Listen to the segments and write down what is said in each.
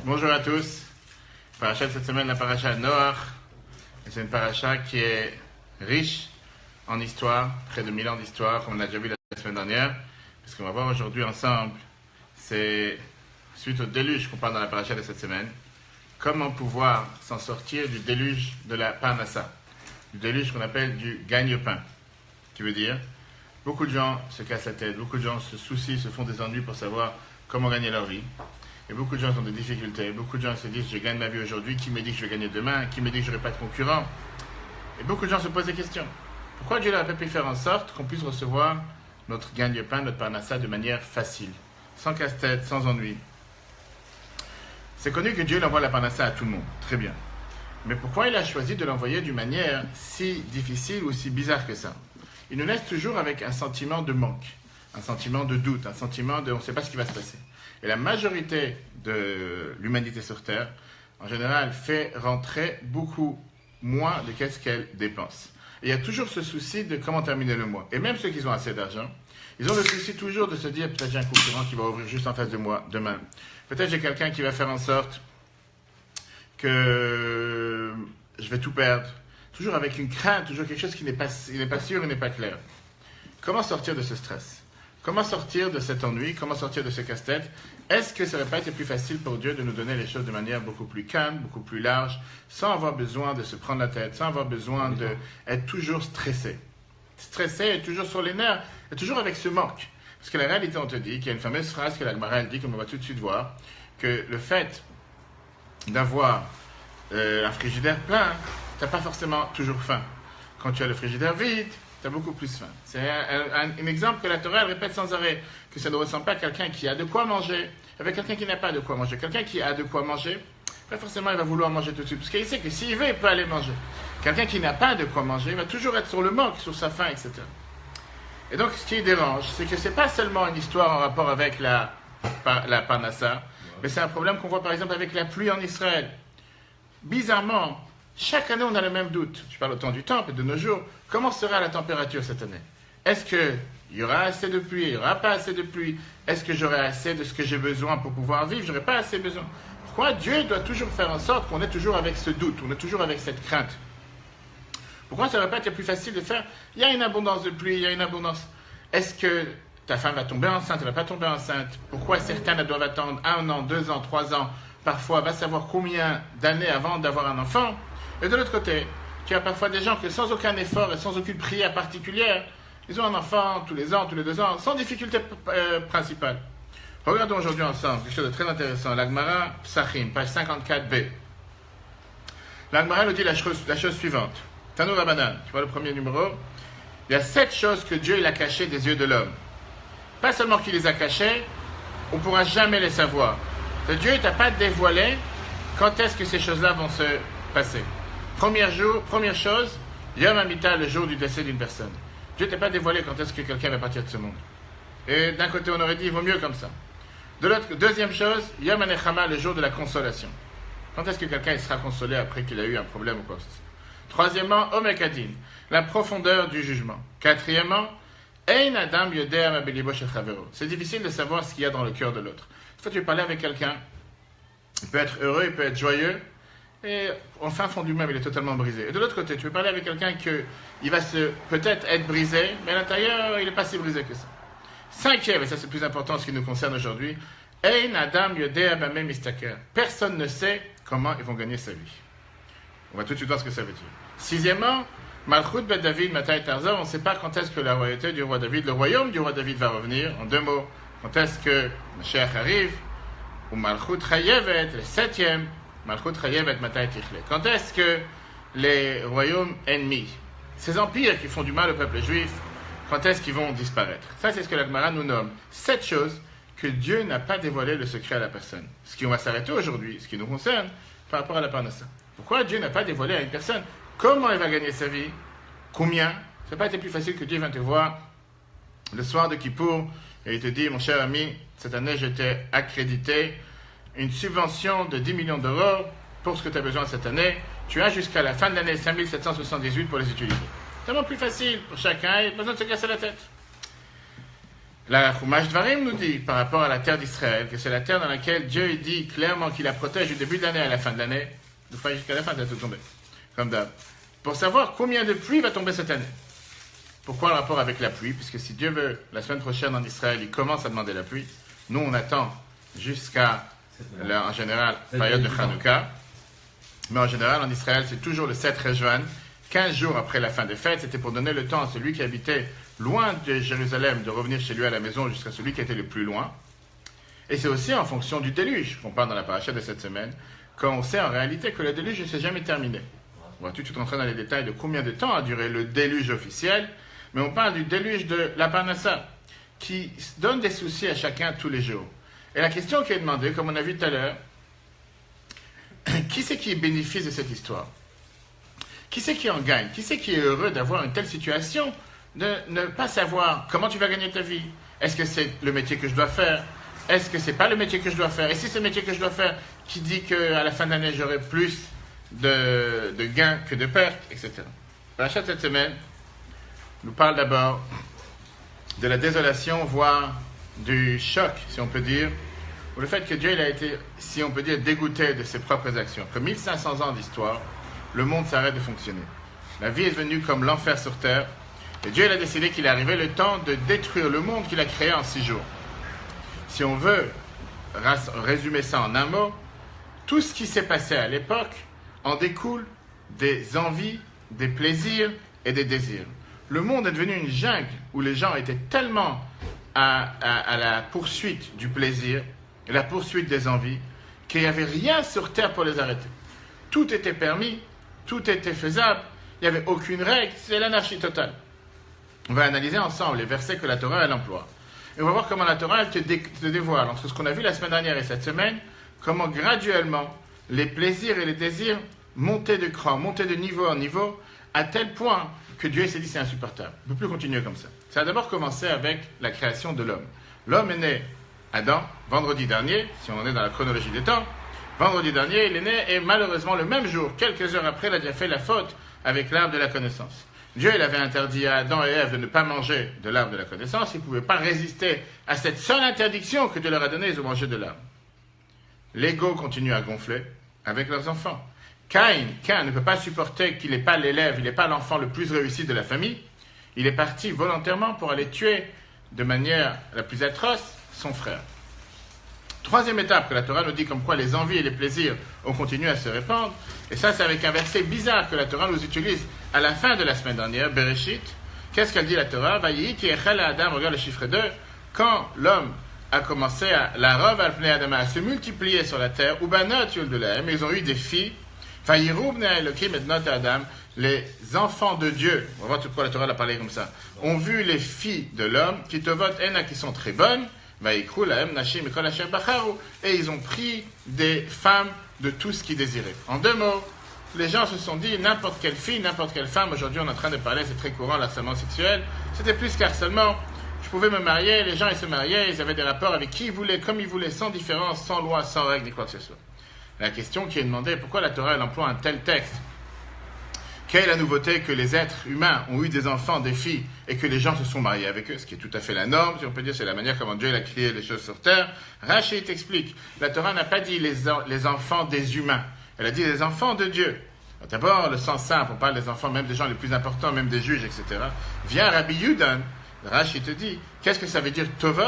Bonjour à tous. Paracha de cette semaine, la paracha de Noach. C'est une paracha qui est riche en histoire, près de 1000 ans d'histoire, comme on a déjà vu la semaine dernière. Ce qu'on va voir aujourd'hui ensemble, c'est, suite au déluge qu'on parle dans la paracha de cette semaine, comment pouvoir s'en sortir du déluge de la parnassa, du déluge qu'on appelle du gagne-pain. Qui veut dire, beaucoup de gens se cassent la tête, beaucoup de gens se soucient, se font des ennuis pour savoir comment gagner leur vie. Et beaucoup de gens ont des difficultés, beaucoup de gens se disent, je gagne ma vie aujourd'hui, qui me dit que je vais gagner demain, qui me dit que je n'aurai pas de concurrent. Et beaucoup de gens se posent des questions. Pourquoi Dieu n'a pas pu faire en sorte qu'on puisse recevoir notre gagne-pain, notre parnassa de manière facile, sans casse-tête, sans ennui? C'est connu que Dieu envoie la parnassa à tout le monde, très bien. Mais pourquoi il a choisi de l'envoyer d'une manière si difficile ou si bizarre que ça? Il nous laisse toujours avec un sentiment de manque, un sentiment de doute, un sentiment de on ne sait pas ce qui va se passer. Et la majorité de l'humanité sur Terre, en général, fait rentrer beaucoup moins de qu'est-ce qu'elle dépense. Et il y a toujours ce souci de comment terminer le mois. Et même ceux qui ont assez d'argent, ils ont le souci toujours de se dire, peut-être j'ai un concurrent qui va ouvrir juste en face de moi demain. Peut-être j'ai quelqu'un qui va faire en sorte que je vais tout perdre. Toujours avec une crainte, toujours quelque chose qui n'est pas sûr et n'est pas clair. Comment sortir de ce stress? Comment sortir de cet ennui? Comment sortir de ce casse-tête? Est-ce que ça n'aurait pas été plus facile pour Dieu de nous donner les choses de manière beaucoup plus calme, beaucoup plus large, sans avoir besoin de se prendre la tête, sans avoir besoin d'être toujours stressé? Stressé et toujours sur les nerfs, et toujours avec ce manque. Parce que la réalité, on te dit qu'il y a une fameuse phrase que la Gemara dit, comme on va tout de suite voir, que le fait d'avoir un frigidaire plein, tu n'as pas forcément toujours faim. Quand tu as le frigidaire vide, tu as beaucoup plus faim. C'est un exemple que la Torah elle répète sans arrêt, que ça ne ressemble pas à quelqu'un qui a de quoi manger, avec quelqu'un qui n'a pas de quoi manger. Quelqu'un qui a de quoi manger, pas forcément il va vouloir manger tout de suite, parce qu'il sait que s'il veut, il peut aller manger. Quelqu'un qui n'a pas de quoi manger, il va toujours être sur le manque, sur sa faim, etc. Et donc, ce qui dérange, c'est que ce n'est pas seulement une histoire en rapport avec la parnassa, mais c'est un problème qu'on voit par exemple avec la pluie en Israël. Bizarrement, chaque année, on a le même doute. Je parle au temps du temple et de nos jours. Comment sera la température cette année? Est-ce qu'il y aura assez de pluie? Il n'y aura pas assez de pluie? Est-ce que j'aurai assez de ce que j'ai besoin pour pouvoir vivre? Je n'aurai pas assez besoin. Pourquoi Dieu doit toujours faire en sorte qu'on est toujours avec ce doute, on est toujours avec cette crainte? Pourquoi ça n'aurait pas été plus facile de faire? Il y a une abondance de pluie, il y a une abondance. Est-ce que ta femme va tomber enceinte? Elle ne va pas tomber enceinte? Pourquoi certains la doivent attendre 1 an, 2 ans, 3 ans? Parfois, va savoir combien d'années avant d'avoir un enfant. Et de l'autre côté, tu as parfois des gens qui, sans aucun effort et sans aucune prière particulière, ils ont un enfant tous les ans, tous les 2 ans, sans difficulté principale. Regardons aujourd'hui ensemble quelque chose de très intéressant. La Gemara Psachim, page 54b. La Gemara nous dit la chose suivante. Tano Rabanan, tu vois le premier numéro. Il y a 7 choses que Dieu il a cachées des yeux de l'homme. Pas seulement qu'il les a cachées, on ne pourra jamais les savoir. Dieu ne t'a pas dévoilé quand est-ce que ces choses-là vont se passer. Première chose, Yom HaMita, le jour du décès d'une personne. Dieu ne t'a pas dévoilé quand est-ce que quelqu'un va partir de ce monde. Et d'un côté, on aurait dit, il vaut mieux comme ça. De l'autre, deuxième chose, Yom HaNechama, le jour de la consolation. Quand est-ce que quelqu'un il sera consolé après qu'il a eu un problème ou quoi? Troisièmement, Omek Hadin, la profondeur du jugement. Quatrièmement, Ein Adam Yodea Ma Belibo Shel Chavero. C'est difficile de savoir ce qu'il y a dans le cœur de l'autre. Une fois que tu veux parler avec quelqu'un, il peut être heureux, il peut être joyeux, et en fin fond du même, il est totalement brisé. Et de l'autre côté, tu veux parler avec quelqu'un qui va peut-être être brisé, mais à l'intérieur, il n'est pas si brisé que ça. Cinquième, et ça c'est le plus important, ce qui nous concerne aujourd'hui, Ein Adam Yodea Bameh Mistaker. Personne ne sait comment ils vont gagner sa vie. On va tout de suite voir ce que ça veut dire. Sixièmement, Malchut Bet David Matai Tarzor, on ne sait pas quand est-ce que la royauté du roi David, le royaume du roi David va revenir. En 2 mots, quand est-ce que Mashiach arrive, ou Malchut Chayevet, le 7e, Malchut Chayevet Matai Tichle. Quand est-ce que les royaumes ennemis, ces empires qui font du mal au peuple juif, quand est-ce qu'ils vont disparaître? Ça, c'est ce que la Gemara nous nomme. 7 choses que Dieu n'a pas dévoilé le secret à la personne. Ce qui on va s'arrêter aujourd'hui, ce qui nous concerne, par rapport à la parnassa. Pourquoi Dieu n'a pas dévoilé à une personne comment elle va gagner sa vie? Combien? Ça n'a pas été plus facile que Dieu vient te voir le soir de Kippour et il te dit, mon cher ami, cette année, je t'ai accrédité une subvention de 10 millions d'euros pour ce que tu as besoin cette année. Tu as jusqu'à la fin de l'année 5778 pour les utiliser. C'est tellement plus facile pour chacun, il n'y a pas besoin de se casser la tête. La Chumash Dvarim nous dit, par rapport à la terre d'Israël, que c'est la terre dans laquelle Dieu dit clairement qu'il la protège du début de l'année à la fin de l'année. Enfin, jusqu'à la fin, ça va tout tomber. Comme d'hab. Pour savoir combien de pluie va tomber cette année. Pourquoi le rapport avec la pluie? Puisque si Dieu veut, la semaine prochaine en Israël, il commence à demander la pluie. Nous, on attend jusqu'à, en général, la période de Hanouka. Mais en général, en Israël, c'est toujours le 7 Rejvan, 15 jours après la fin des fêtes. C'était pour donner le temps à celui qui habitait loin de Jérusalem de revenir chez lui à la maison jusqu'à celui qui était le plus loin. Et c'est aussi en fonction du déluge qu'on parle dans la paracha de cette semaine, quand on sait en réalité que le déluge ne s'est jamais terminé. On va tout de suite rentrer dans les détails de combien de temps a duré le déluge officiel, mais on parle du déluge de la Parnassa, qui donne des soucis à chacun tous les jours. Et la question qui est demandée, comme on a vu tout à l'heure, qui c'est qui bénéficie de cette histoire? Qui c'est qui en gagne? Qui c'est qui est heureux d'avoir une telle situation, de ne pas savoir comment tu vas gagner ta vie? Est-ce que c'est le métier que je dois faire? Est-ce que c'est pas le métier que je dois faire? Et si c'est le métier que je dois faire, qui dit qu'à la fin de l'année, j'aurai plus de gains que de pertes, etc. Parachat cette semaine nous parle d'abord de la désolation, voire du choc, si on peut dire, ou le fait que Dieu il a été, si on peut dire, dégoûté de ses propres actions. Après 1500 ans d'histoire, le monde s'arrête de fonctionner. La vie est devenue comme l'enfer sur terre, et Dieu il a décidé qu'il est arrivé le temps de détruire le monde qu'il a créé en 6 jours. Si on veut résumer ça en un mot, tout ce qui s'est passé à l'époque en découle des envies, des plaisirs et des désirs. Le monde est devenu une jungle où les gens étaient tellement à la poursuite du plaisir, la poursuite des envies, qu'il n'y avait rien sur terre pour les arrêter. Tout était permis, tout était faisable, il n'y avait aucune règle, c'est l'anarchie totale. On va analyser ensemble les versets que la Torah elle emploie. Et on va voir comment la Torah elle te dévoile, entre ce qu'on a vu la semaine dernière et cette semaine, comment graduellement les plaisirs et les désirs montaient de cran, montaient de niveau en niveau, à tel point que Dieu s'est dit c'est insupportable. On ne peut plus continuer comme ça. Ça a d'abord commencé avec la création de l'homme. L'homme est né, Adam, vendredi dernier, si on en est dans la chronologie des temps. Vendredi dernier, il est né et malheureusement le même jour, quelques heures après, il a déjà fait la faute avec l'arbre de la connaissance. Dieu il avait interdit à Adam et Ève de ne pas manger de l'arbre de la connaissance. Ils ne pouvaient pas résister à cette seule interdiction que Dieu leur a donnée, ils ont mangé de l'arbre. L'ego continue à gonfler avec leurs enfants. Caïn ne peut pas supporter qu'il n'est pas l'élève, il n'est pas l'enfant le plus réussi de la famille. Il est parti volontairement pour aller tuer de manière la plus atroce son frère. Troisième étape que la Torah nous dit comme quoi les envies et les plaisirs ont continué à se répandre. Et ça, c'est avec un verset bizarre que la Torah nous utilise à la fin de la semaine dernière, Bereshit. Qu'est-ce qu'elle dit la Torah? Vayi ki echel Adam, regarde le chiffre 2. Quand l'homme a commencé la rove al pnei Adama, à se multiplier sur la terre, ubanot yuldulahem, ils ont eu des filles. Vayiru bnei Elokim et bnot Adam, les enfants de Dieu, on va voir pourquoi la Torah l'a parlé comme ça, ont vu les filles de l'homme, qui tovot ena, qui sont très bonnes, vayikru lahem nashim mikol asher bacharu, et ils ont pris des femmes de tout ce qu'ils désiraient. En 2 mots, les gens se sont dit, n'importe quelle fille, n'importe quelle femme, aujourd'hui on est en train de parler, c'est très courant, l'harcèlement sexuel, c'était plus qu'harcèlement. Je pouvais me marier, les gens ils se mariaient, ils avaient des rapports avec qui ils voulaient, comme ils voulaient, sans différence, sans loi, sans règle, ni quoi que ce soit. La question qui est demandée, pourquoi la Torah elle emploie un tel texte? Quelle est la nouveauté que les êtres humains ont eu des enfants, des filles, et que les gens se sont mariés avec eux, ce qui est tout à fait la norme, si on peut dire, c'est la manière comment Dieu a créé les choses sur terre. Rashi t'explique, la Torah n'a pas dit les enfants des humains, elle a dit les enfants de Dieu. D'abord, le sens simple, on parle des enfants, même des gens les plus importants, même des juges, etc. Vient Rabbi Yudan, Rashi te dit, qu'est-ce que ça veut dire Tovot?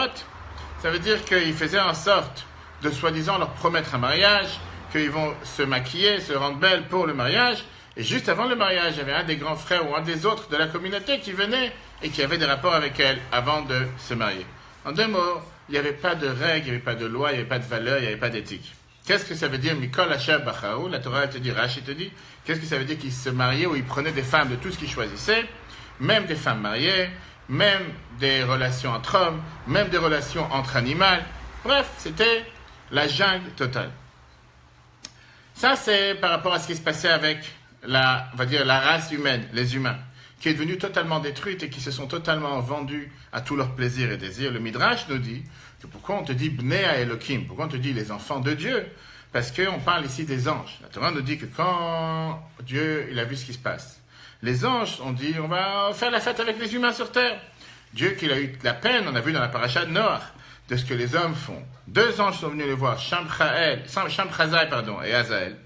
Ça veut dire qu'ils faisaient en sorte de soi-disant leur promettre un mariage, qu'ils vont se maquiller, se rendre belles pour le mariage, et juste avant le mariage, il y avait un des grands frères ou un des autres de la communauté qui venait et qui avait des rapports avec elle avant de se marier. En 2 mots, il n'y avait pas de règles, il n'y avait pas de loi, il n'y avait pas de valeur, il n'y avait pas d'éthique. Qu'est-ce que ça veut dire Mikol Asher Bacharu? La Torah te dit, Rashi te dit, qu'est-ce que ça veut dire qu'ils se mariaient ou ils prenaient des femmes de tout ce qu'ils choisissaient, même des femmes mariées, même des relations entre hommes, même des relations entre animaux. Bref, c'était la jungle totale. Ça, c'est par rapport à ce qui se passait avec on va dire, la race humaine, les humains, qui est devenue totalement détruite et qui se sont totalement vendus à tous leurs plaisirs et désirs. Le Midrash nous dit que pourquoi on te dit Bnei Elokim, pourquoi on te dit les enfants de Dieu? Parce qu'on parle ici des anges. La Torah nous dit que quand Dieu il a vu ce qui se passe, les anges ont dit on va faire la fête avec les humains sur terre. Dieu qu'il a eu la peine, on a vu dans la paracha de Noach, de ce que les hommes font. 2 anges sont venus le voir, Shamchazai et Azaël.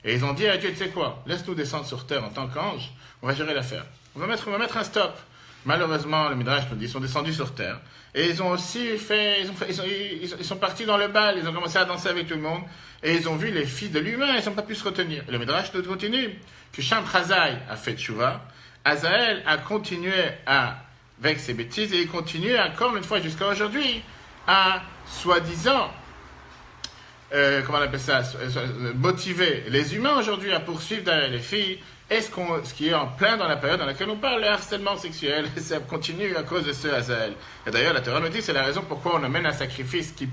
Et ils ont dit à Dieu, tu sais quoi, laisse-nous descendre sur terre en tant qu'ange, on va gérer l'affaire. On va mettre un stop. Malheureusement, le Midrash nous dit, ils sont descendus sur terre. Et ils ont aussi ils sont partis dans le bal, ils ont commencé à danser avec tout le monde. Et ils ont vu les filles de l'humain, ils n'ont pas pu se retenir. Et le Midrash nous continue, que Shamchazai a fait tchouva, Azaël a continué avec ses bêtises, et il continue encore une fois jusqu'à aujourd'hui, à soi-disant, comment on appelle ça, motiver les humains aujourd'hui à poursuivre derrière les filles, et ce qui est en plein dans la période dans laquelle on parle, le harcèlement sexuel, ça continue à cause de ce Azaël. Et d'ailleurs, la Torah nous dit que c'est la raison pourquoi on amène un sacrifice qui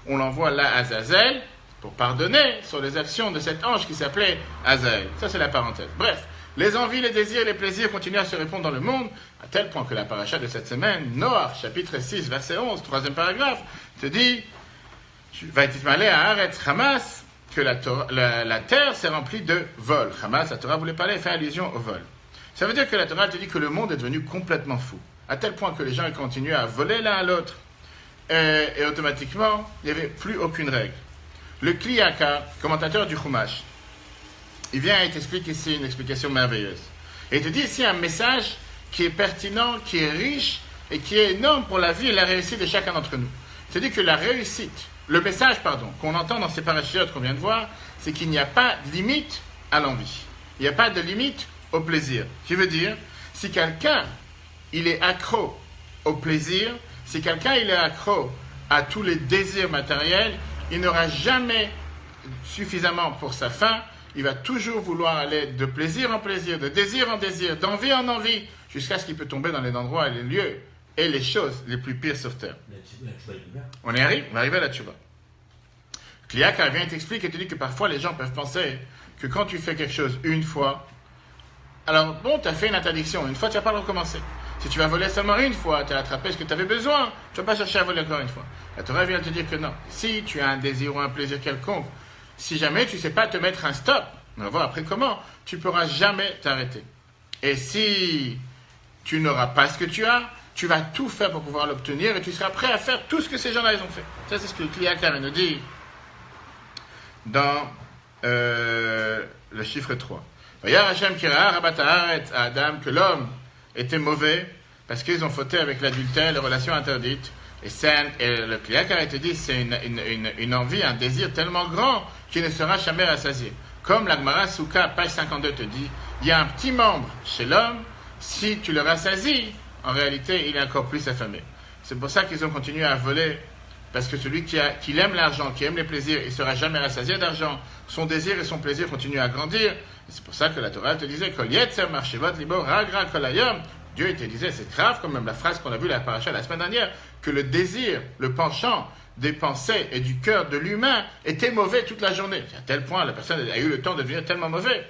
on l'envoie là à Azazel, pour pardonner sur les actions de cet ange qui s'appelait Azaël. Ça, c'est la parenthèse. Bref, les envies, les désirs, les plaisirs continuent à se répandre dans le monde, à tel point que la paracha de cette semaine, Noach, chapitre 6, verset 11, 3e paragraphe, te dit, va être malé à Haaretz Hamas, que la terre s'est remplie de vol. Hamas, la Torah voulait parler et faire allusion au vol. Ça veut dire que la Torah te dit que le monde est devenu complètement fou, à tel point que les gens continuent à voler l'un à l'autre, et automatiquement, il n'y avait plus aucune règle. Le Kli Yakar, commentateur du Chumash, il vient et t'explique ici une explication merveilleuse. Et il te dit ici un message qui est pertinent, qui est riche et qui est énorme pour la vie et la réussite de chacun d'entre nous. Il te dit que le message qu'on entend dans ces parachutes qu'on vient de voir, c'est qu'il n'y a pas de limite à l'envie. Il n'y a pas de limite au plaisir. Ce qui veut dire, si quelqu'un, il est accro au plaisir, si quelqu'un, il est accro à tous les désirs matériels, il n'aura jamais suffisamment pour sa faim. Il va toujours vouloir aller de plaisir en plaisir, de désir en désir, d'envie en envie, jusqu'à ce qu'il peut tomber dans les endroits et les lieux et les choses les plus pires sur terre. On va arriver à la tchouva. Kliak vient t'explique et te dit que parfois les gens peuvent penser que quand tu fais quelque chose une fois, alors bon, tu as fait une interdiction, une fois tu vas pas le recommencer. Si tu vas voler seulement une fois, tu as attrapé ce que tu avais besoin, tu ne vas pas chercher à voler encore une fois. La Torah vient te dire que non. Si tu as un désir ou un plaisir quelconque, si jamais tu ne sais pas te mettre un stop, on va voir après comment, tu ne pourras jamais t'arrêter. Et si tu n'auras pas ce que tu as, tu vas tout faire pour pouvoir l'obtenir et tu seras prêt à faire tout ce que ces gens-là ils ont fait. Ça, c'est ce que le Kliakar nous dit dans le chiffre 3. Vayar Hashem kira rabat haaretz à Adam que l'homme était mauvais parce qu'ils ont fauté avec l'adultère, les relations interdites. Et le Kliakar te dit c'est une envie, un désir tellement grand qui ne sera jamais rassasié. Comme la Gemara Souka, page 52 te dit, il y a un petit membre chez l'homme, si tu le rassasies, en réalité, il est encore plus affamé. C'est pour ça qu'ils ont continué à voler, parce que celui qui aime l'argent, qui aime les plaisirs, il ne sera jamais rassasié d'argent. Son désir et son plaisir continuent à grandir. Et c'est pour ça que la Torah te disait, Dieu te disait, c'est grave, comme même la phrase qu'on a vue la paracha la semaine dernière, que le désir, le penchant des pensées et du cœur de l'humain était mauvais toute la journée. À tel point, la personne a eu le temps de devenir tellement mauvais.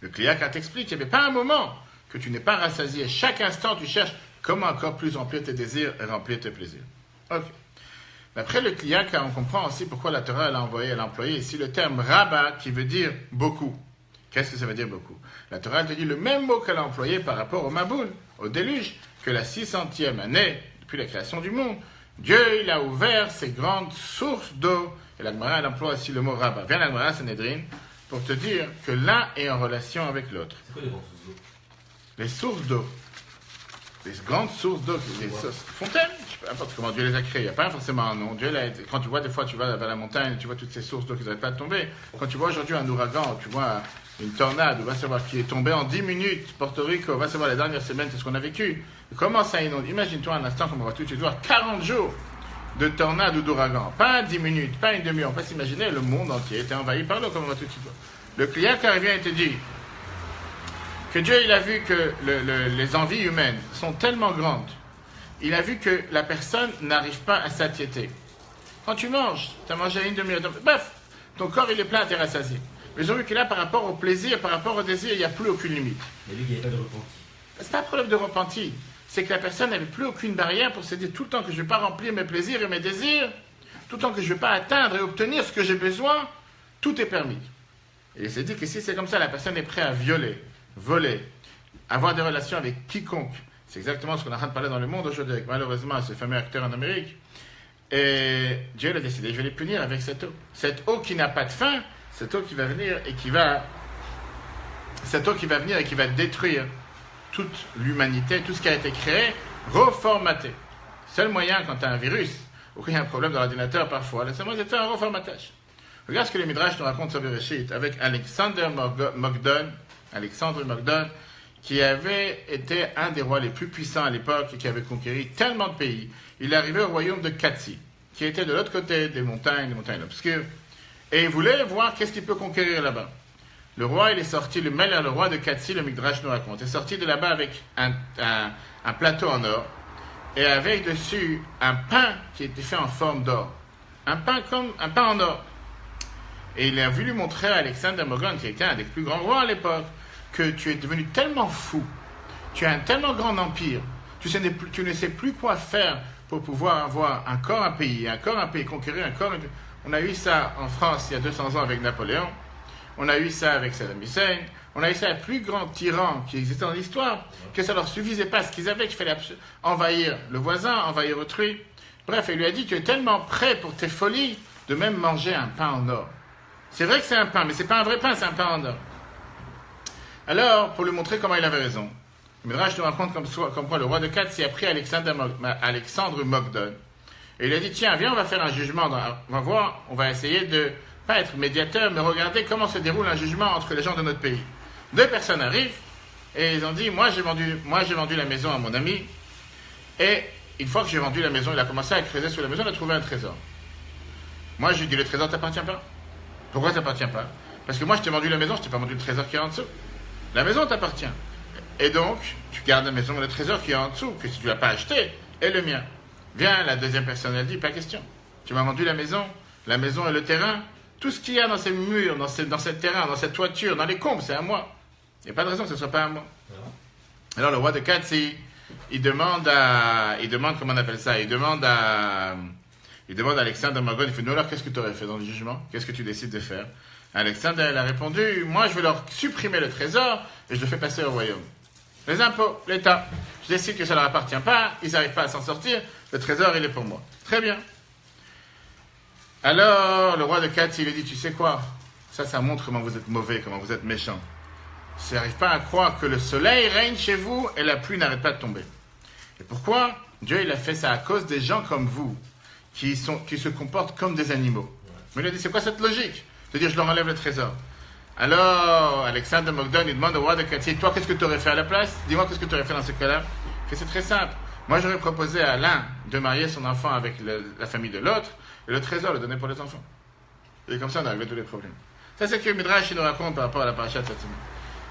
Le Kliakar t'explique qu'il n'y avait pas un moment que tu n'es pas rassasié. Chaque instant, tu cherches comment encore plus remplir tes désirs et remplir tes plaisirs. Ok. D'après le Kliakar, on comprend aussi pourquoi la Torah elle a employé ici le terme Rabba, qui veut dire beaucoup. Qu'est-ce que ça veut dire beaucoup? La Torah elle te dit le même mot qu'elle a employé par rapport au Maboul, au déluge, que la 600e année, depuis la création du monde, Dieu il a ouvert ces grandes sources d'eau. Et la Gemara elle emploie aussi le mot Rabba. Viens la Gemara Sanhedrin pour te dire que l'un est en relation avec l'autre. C'est quoi les grandes sources d'eau? Les sources d'eau. Les grandes sources d'eau, les fontaines, peu importe comment Dieu les a créées, il n'y a pas forcément un nom. Dieu quand tu vois des fois, tu vas vers la montagne, tu vois toutes ces sources d'eau qui n'arrêtent pas de tomber. Quand tu vois aujourd'hui un ouragan, tu vois une tornade, on va savoir qui est tombée en 10 minutes, Porto Rico, on va savoir les dernières semaines, c'est ce qu'on a vécu. Comment ça inonde? Imagine-toi un instant, comme on va tout de suite voir, 40 jours de tornade ou d'ouragan. Pas 10 minutes, pas une demi-heure. On peut s'imaginer le monde entier était envahi par l'eau, comme on va tout de suite voir. Le client qui vient et te dit que Dieu il a vu que les envies humaines sont tellement grandes. Il a vu que la personne n'arrive pas à satiété. Quand tu manges, tu as mangé une demi-heure, bref, ton corps il est plein, t'es rassasié. Mais ils ont vu que là, par rapport au plaisir, par rapport au désir, il n'y a plus aucune limite. Mais lui, il n'y a pas de repenti. C'est pas un problème de repenti. C'est que la personne n'avait plus aucune barrière pour se dire tout le temps que je ne vais pas remplir mes plaisirs et mes désirs, tout le temps que je ne vais pas atteindre et obtenir ce que j'ai besoin, tout est permis. Et il s'est dit que si c'est comme ça, la personne est prête à violer, voler, avoir des relations avec quiconque. C'est exactement ce qu'on est en train de parler dans le monde aujourd'hui, avec malheureusement ce fameux acteur en Amérique. Et Dieu a décidé, je vais les punir avec cette eau. Cette eau qui n'a pas de fin, cette eau qui va venir et qui va détruire toute l'humanité, tout ce qui a été créé, reformaté. Seul moyen quand tu as un virus, ou qu'il y a un problème dans l'ordinateur parfois, le seul moyen c'est de faire un reformatage. Regarde ce que le Midrash nous raconte sur Bereshit avec Alexandre Mogdon, qui avait été un des rois les plus puissants à l'époque et qui avait conquéri tellement de pays. Il est arrivé au royaume de Katsi, qui était de l'autre côté des montagnes obscures, et il voulait voir qu'est-ce qu'il peut conquérir là-bas. Le roi, il est sorti, le roi de Katsi, le Midrash nous raconte, est sorti de là-bas avec un plateau en or, et avec dessus un pain qui était fait en forme d'or. Un pain en or. Et il a voulu montrer à Alexandre Mogdon, qui était un des plus grands rois à l'époque, que tu es devenu tellement fou, tu as un tellement grand empire, tu ne sais plus quoi faire pour pouvoir avoir encore un pays, conquérir encore. On a eu ça en France il y a 200 ans avec Napoléon, on a eu ça avec Saddam Hussein, on a eu ça avec plus grands tyrans qui existaient dans l'histoire, que ça ne leur suffisait pas, ce qu'ils avaient, qu'il fallait envahir le voisin, envahir autrui. Bref, il lui a dit, tu es tellement prêt pour tes folies de même manger un pain en or. C'est vrai que c'est un pain, mais ce n'est pas un vrai pain, c'est un pain en or. Alors, pour lui montrer comment il avait raison, le Midrash nous raconte comme quoi le roi de Katsi a pris Alexandre Mogdon. Et il a dit, tiens, viens, on va faire un jugement, on va voir, on va essayer de, pas être médiateur, mais regarder comment se déroule un jugement entre les gens de notre pays. 2 personnes arrivent, et ils ont dit, moi j'ai vendu la maison à mon ami, et une fois que j'ai vendu la maison, il a commencé à creuser sur la maison, il a trouvé un trésor. Moi, je lui ai dit, le trésor ne t'appartient pas. Pourquoi ça ne t'appartient pas? Parce que moi, je t'ai vendu la maison, je ne t'ai pas vendu le trésor qui est en dessous. La maison t'appartient. Et donc, tu gardes la maison, mais le trésor qui est en dessous, que si tu ne l'as pas acheté, est le mien. Viens, la deuxième personne, elle dit, pas question. Tu m'as vendu la maison et le terrain, tout ce qu'il y a dans ces murs, dans ce terrain, dans cette toiture, dans les combles, c'est à moi. Il n'y a pas de raison que ce ne soit pas à moi. Alors, le roi de Katsi, il demande à Alexandre Mogdon, il fait, nous alors, qu'est-ce que tu aurais fait dans le jugement? Qu'est-ce que tu décides de faire? Alexandre, elle a répondu, moi je vais leur supprimer le trésor et je le fais passer au royaume. Les impôts, l'État, je décide que ça ne leur appartient pas, ils n'arrivent pas à s'en sortir, le trésor il est pour moi. Très bien. Alors, le roi de Katsi, il lui dit, tu sais quoi? Ça montre comment vous êtes mauvais, comment vous êtes méchant. Je n'arrive pas à croire que le soleil règne chez vous et la pluie n'arrête pas de tomber. Et pourquoi? Dieu, il a fait ça à cause des gens comme vous, qui se comportent comme des animaux. Mais il a dit, c'est quoi cette logique? De dire, je leur enlève le trésor. Alors, Alexandre Mogdon, il demande au roi de Katsi, toi, qu'est-ce que tu aurais fait à la place? Dis-moi, qu'est-ce que tu aurais fait dans ce cas-là? C'est très simple. Moi, j'aurais proposé à l'un de marier son enfant avec la famille de l'autre, et le trésor le donner pour les enfants. Et comme ça, on a réglé tous les problèmes. Ça, c'est ce que Midrash nous raconte par rapport à la paracha de cette semaine.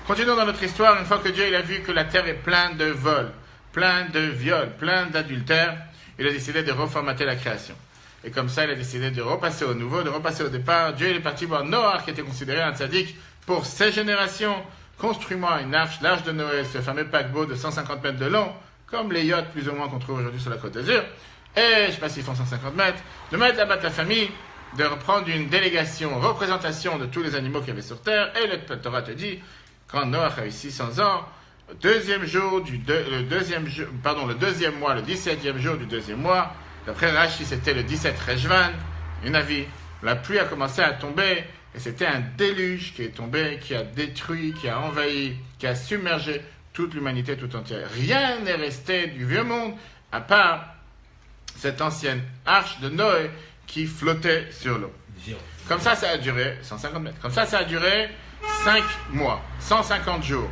Continuons dans notre histoire. Une fois que Dieu il a vu que la terre est pleine de vols, pleine de viols, pleine d'adultères, il a décidé de reformater la création. Et comme ça, il a décidé de repasser au nouveau, de repasser au départ. Dieu il est parti voir Noach, qui était considéré un tzaddik pour ses générations. Construis-moi une arche, l'arche de Noé, ce fameux paquebot de 150 mètres de long, comme les yachts plus ou moins qu'on trouve aujourd'hui sur la Côte d'Azur. Et, je ne sais pas s'ils font 150 mètres, de mettre là-bas ta famille, de reprendre une délégation, représentation de tous les animaux qu'il y avait sur Terre. Et le Torah te dit, quand Noach a eu 600 ans, le deuxième mois, le 17e jour du deuxième mois, d'après Rashi, c'était le 17 Rejvan, une avis. La pluie a commencé à tomber, et c'était un déluge qui est tombé, qui a détruit, qui a envahi, qui a submergé toute l'humanité tout entière. Rien n'est resté du vieux monde, à part cette ancienne arche de Noé qui flottait sur l'eau. Comme ça a duré 150 mètres. Comme ça a duré 5 mois, 150 jours.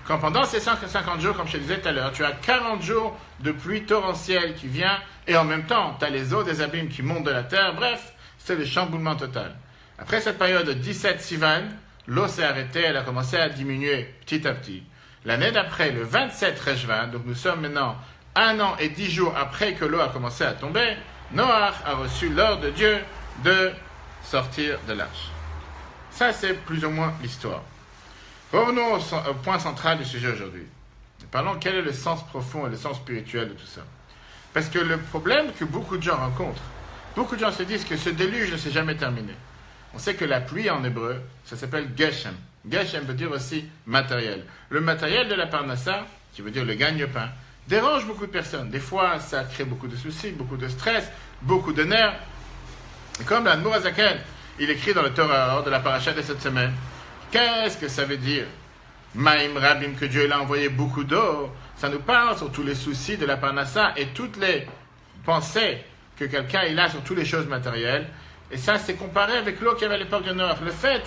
Quand pendant ces 150 jours, comme je te disais tout à l'heure, tu as 40 jours de pluie torrentielle qui vient, et en même temps, tu as les eaux des abîmes qui montent de la terre. Bref, c'est le chamboulement total. Après cette période de 17 Sivan, l'eau s'est arrêtée, elle a commencé à diminuer petit à petit. L'année d'après, le 27 Rejvan, donc nous sommes maintenant 1 an et 10 jours après que l'eau a commencé à tomber, Noach a reçu l'ordre de Dieu de sortir de l'arche. Ça, c'est plus ou moins l'histoire. Revenons au point central du sujet aujourd'hui. Parlons quel est le sens profond et le sens spirituel de tout ça. Parce que le problème que beaucoup de gens rencontrent, beaucoup de gens se disent que ce déluge ne s'est jamais terminé. On sait que la pluie en hébreu, ça s'appelle Geshem. Geshem veut dire aussi matériel. Le matériel de la Parnassa, qui veut dire le gagne-pain. dérange beaucoup de personnes. Des fois, ça crée beaucoup de soucis, beaucoup de stress, beaucoup de nerfs. Et comme l'Admour Azaken, il écrit dans le Torah de la paracha de cette semaine, qu'est-ce que ça veut dire? Maïm Rabim, que Dieu l'a envoyé beaucoup d'eau. Ça nous parle sur tous les soucis de la Parnassa et toutes les pensées que quelqu'un il a sur toutes les choses matérielles. Et ça, c'est comparé avec l'eau qu'il y avait à l'époque de Noach. Le fait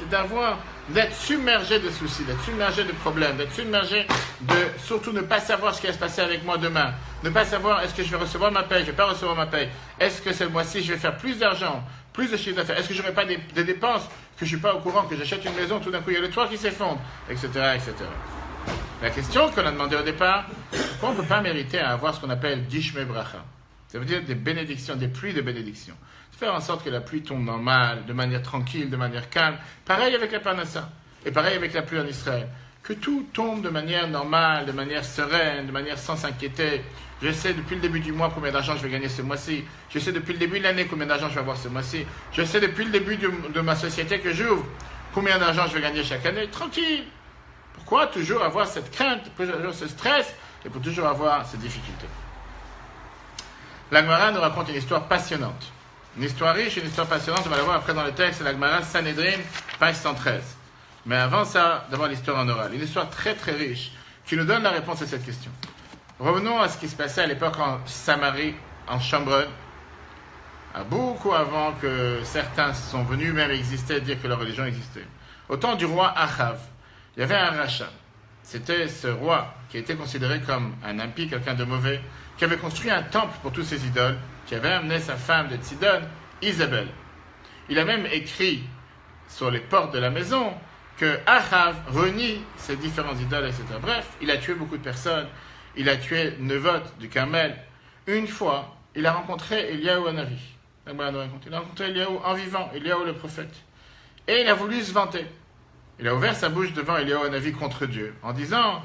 d'être submergé de soucis, d'être submergé de problèmes, d'être submergé de surtout ne pas savoir ce qui va se passer avec moi demain. Ne pas savoir est-ce que je vais recevoir ma paye, je ne vais pas recevoir ma paye. Est-ce que ce mois-ci, je vais faire plus d'argent, plus de chiffre d'affaires. Est-ce que je n'aurai pas des dépenses que je ne suis pas au courant, que j'achète une maison, tout d'un coup il y a le toit qui s'effondre, etc., etc. La question qu'on a demandé au départ, pourquoi on ne peut pas mériter à avoir ce qu'on appelle Gishme Bracha? Ça veut dire des bénédictions, des pluies de bénédictions. Faire en sorte que la pluie tombe normale, de manière tranquille, de manière calme. Pareil avec la Parnassa. Et pareil avec la pluie en Israël. Que tout tombe de manière normale, de manière sereine, de manière sans s'inquiéter. Je sais depuis le début du mois combien d'argent je vais gagner ce mois-ci. Je sais depuis le début de l'année combien d'argent je vais avoir ce mois-ci. Je sais depuis le début de ma société que j'ouvre combien d'argent je vais gagner chaque année. Tranquille. Pourquoi toujours avoir cette crainte, toujours ce stress, et pour toujours avoir ces difficultés? La Gemara nous raconte une histoire passionnante. Une histoire riche, une histoire passionnante, on va la voir après dans le texte, c'est la Gemara Sanhedrin, page 113. Mais avant ça, d'abord l'histoire en oral. Une histoire très très riche, qui nous donne la réponse à cette question. Revenons à ce qui se passait à l'époque en Samarie, en Shomron, beaucoup avant que certains sont venus même exister, dire que leur religion existait. Au temps du roi Achav, il y avait un rachat. C'était ce roi qui était considéré comme un impie, quelqu'un de mauvais, qui avait construit un temple pour tous ses idoles, qui avait amené sa femme de Sidon, Isabelle. Il a même écrit sur les portes de la maison que Achav renie ses différents idoles, etc. Bref, il a tué beaucoup de personnes. Il a tué Nevot du Carmel. Une fois, il a rencontré Eliyahu Hanavi. Il a rencontré Eliyahu en vivant, Eliyahu le prophète. Et il a voulu se vanter. Il a ouvert sa bouche devant Eliyahu Hanavi contre Dieu, en disant,